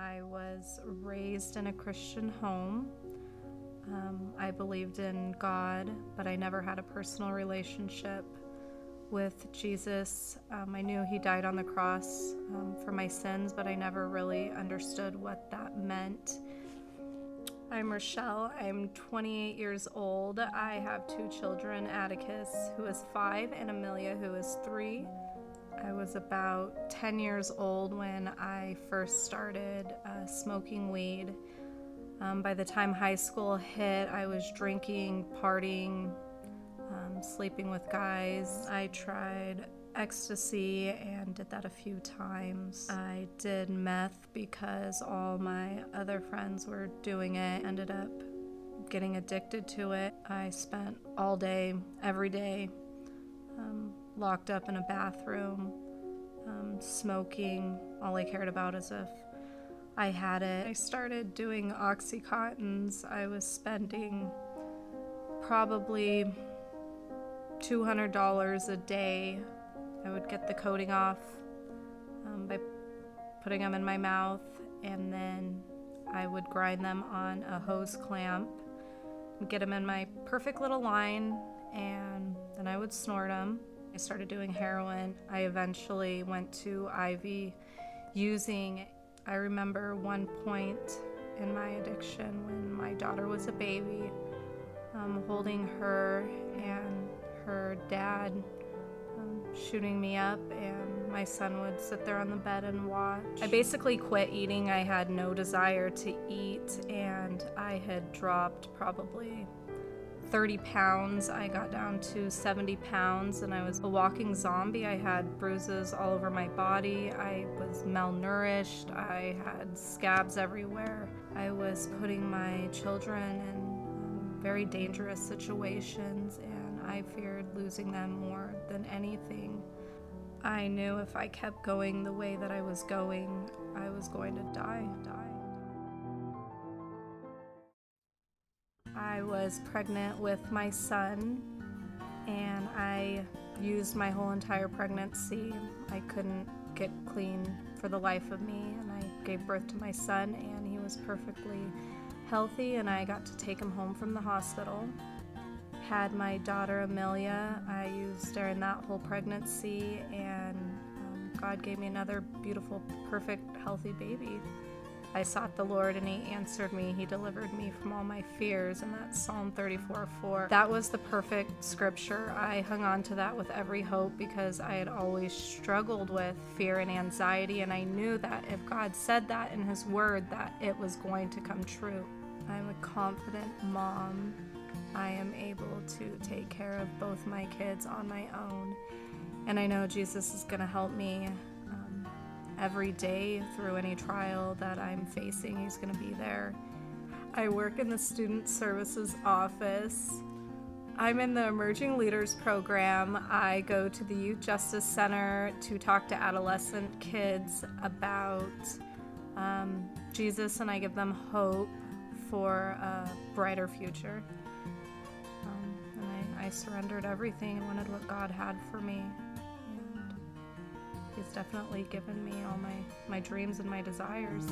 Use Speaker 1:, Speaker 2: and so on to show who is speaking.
Speaker 1: I was raised in a Christian home. I believed in God, but I never had a personal relationship with Jesus. I knew he died on the cross for my sins, but I never really understood what that meant. I'm Rochelle. I'm 28 years old. I have 2 children, Atticus, who is 5, and Amelia, who is 3. I was about 10 years old when I first started smoking weed. By the time high school hit, I was drinking, partying, sleeping with guys. I tried ecstasy and did that a few times. I did meth because all my other friends were doing it. Ended up getting addicted to it. I spent all day, every day, locked up in a bathroom, smoking. All I cared about is if I had it. I started doing Oxycontins. I was spending probably $200 a day. I would get the coating off by putting them in my mouth, and then I would grind them on a hose clamp and get them in my perfect little line, and then I would snort them. I started doing heroin. I eventually went to IV using. I remember one point in my addiction when my daughter was a baby, holding her and her dad shooting me up, and my son would sit there on the bed and watch. I basically quit eating. I had no desire to eat, and I had dropped probably 30 pounds. I got down to 70 pounds, and I was a walking zombie. I had bruises all over my body. I was malnourished. I had scabs everywhere. I was putting my children in very dangerous situations, and I feared losing them more than anything. I knew if I kept going the way that I was going to die. I was pregnant with my son, and I used my whole entire pregnancy. I couldn't get clean for the life of me, and I gave birth to my son, and he was perfectly healthy, and I got to take him home from the hospital. Had my daughter Amelia. I used during that whole pregnancy, and God gave me another beautiful, perfect, healthy baby. I sought the Lord, and he answered me. He delivered me from all my fears, and that's Psalm 34:4. That was the perfect scripture. I hung on to that with every hope because I had always struggled with fear and anxiety, and I knew that if God said that in his word, that it was going to come true. I'm a confident mom. I am able to take care of both my kids on my own, and I know Jesus is going to help me every day through any trial that I'm facing. He's going to be there. I work in the Student Services office. I'm in the Emerging Leaders program. I go to the Youth Justice Center to talk to adolescent kids about Jesus, and I give them hope for a brighter future. And I surrendered everything and wanted what God had for me. He's definitely given me all my dreams and my desires.